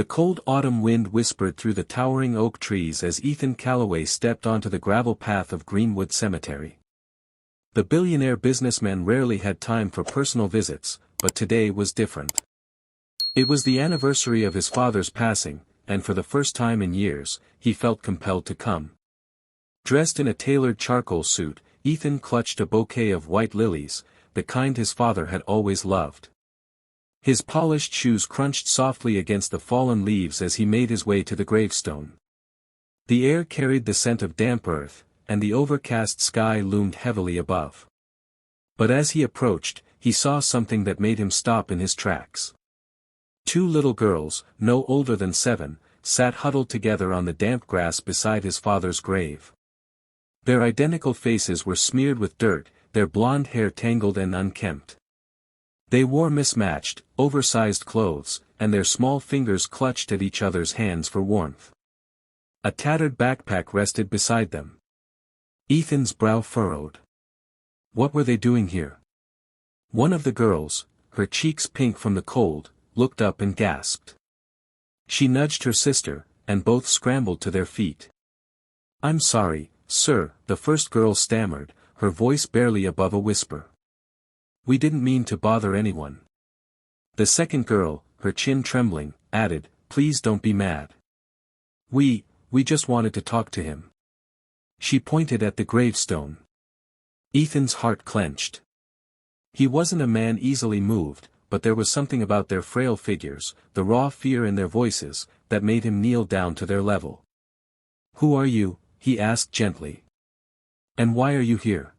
The cold autumn wind whispered through the towering oak trees as Ethan Calloway stepped onto the gravel path of Greenwood Cemetery. The billionaire businessman rarely had time for personal visits, but today was different. It was the anniversary of his father's passing, and for the first time in years, he felt compelled to come. Dressed in a tailored charcoal suit, Ethan clutched a bouquet of white lilies, the kind his father had always loved. His polished shoes crunched softly against the fallen leaves as he made his way to the gravestone. The air carried the scent of damp earth, and the overcast sky loomed heavily above. But as he approached, he saw something that made him stop in his tracks. Two little girls, no older than 7, sat huddled together on the damp grass beside his father's grave. Their identical faces were smeared with dirt, their blonde hair tangled and unkempt. They wore mismatched, oversized clothes, and their small fingers clutched at each other's hands for warmth. A tattered backpack rested beside them. Ethan's brow furrowed. What were they doing here? One of the girls, her cheeks pink from the cold, looked up and gasped. She nudged her sister, and both scrambled to their feet. "I'm sorry, sir," the first girl stammered, her voice barely above a whisper. "We didn't mean to bother anyone." The second girl, her chin trembling, added, "Please don't be mad. We just wanted to talk to him." She pointed at the gravestone. Ethan's heart clenched. He wasn't a man easily moved, but there was something about their frail figures, the raw fear in their voices, that made him kneel down to their level. "Who are you?" he asked gently. "And why are you here?"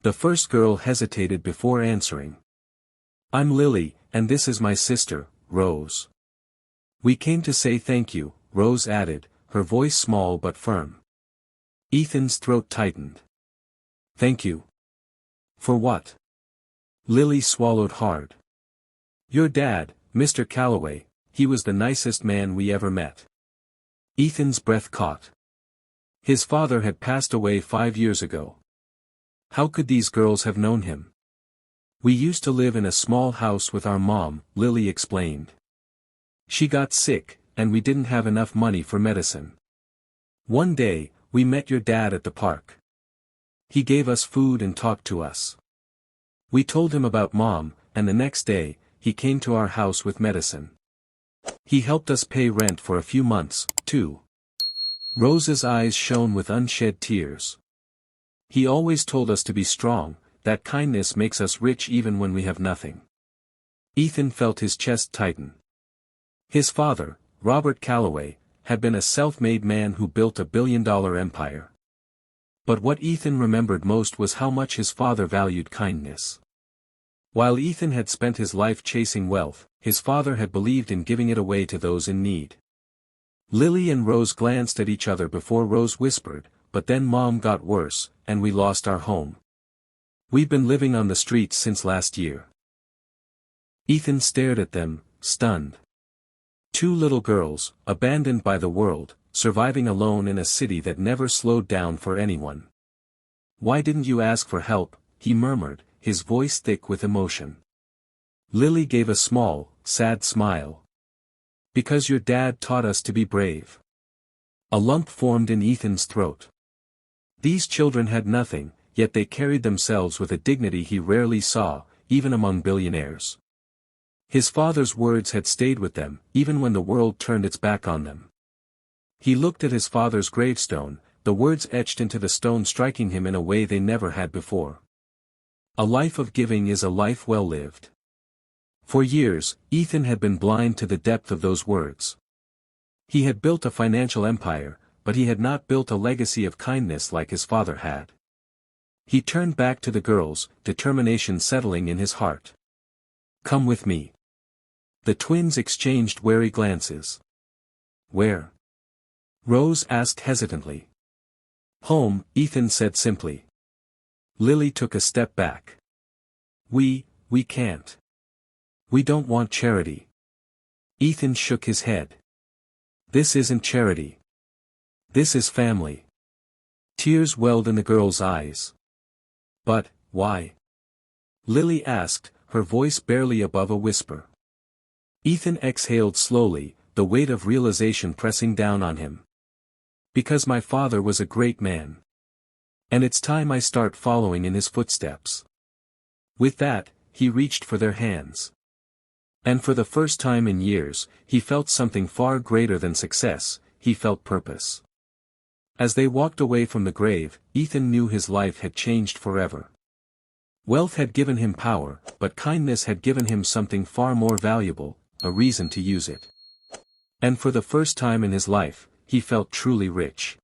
The first girl hesitated before answering. "I'm Lily, and this is my sister, Rose." "We came to say thank you," Rose added, her voice small but firm. Ethan's throat tightened. "Thank you. For what?" Lily swallowed hard. "Your dad, Mr. Calloway, he was the nicest man we ever met." Ethan's breath caught. His father had passed away 5 years ago. How could these girls have known him? "We used to live in a small house with our mom," Lily explained. "She got sick, and we didn't have enough money for medicine. One day, we met your dad at the park. He gave us food and talked to us. We told him about Mom, and the next day, he came to our house with medicine. He helped us pay rent for a few months, too." Rose's eyes shone with unshed tears. "He always told us to be strong, that kindness makes us rich even when we have nothing." Ethan felt his chest tighten. His father, Robert Calloway, had been a self-made man who built a billion-dollar empire. But what Ethan remembered most was how much his father valued kindness. While Ethan had spent his life chasing wealth, his father had believed in giving it away to those in need. Lily and Rose glanced at each other before Rose whispered, "But then Mom got worse, and we lost our home. We've been living on the streets since last year." Ethan stared at them, stunned. Two little girls, abandoned by the world, surviving alone in a city that never slowed down for anyone. "Why didn't you ask for help?" he murmured, his voice thick with emotion. Lily gave a small, sad smile. "Because your dad taught us to be brave." A lump formed in Ethan's throat. These children had nothing, yet they carried themselves with a dignity he rarely saw, even among billionaires. His father's words had stayed with them, even when the world turned its back on them. He looked at his father's gravestone, the words etched into the stone striking him in a way they never had before. "A life of giving is a life well lived." For years, Ethan had been blind to the depth of those words. He had built a financial empire, but he had not built a legacy of kindness like his father had. He turned back to the girls, determination settling in his heart. "Come with me." The twins exchanged wary glances. "Where?" Rose asked hesitantly. "Home," Ethan said simply. Lily took a step back. We can't. We don't want charity." Ethan shook his head. "This isn't charity. This is family." Tears welled in the girl's eyes. "But, why?" Lily asked, her voice barely above a whisper. Ethan exhaled slowly, the weight of realization pressing down on him. Because my father was a great man. And it's time I start following in his footsteps. With that, he reached for their hands. And for the first time in years, he felt something far greater than success, he felt purpose. As they walked away from the grave, Ethan knew his life had changed forever. Wealth had given him power, but kindness had given him something far more valuable, a reason to use it. And for the first time in his life, he felt truly rich.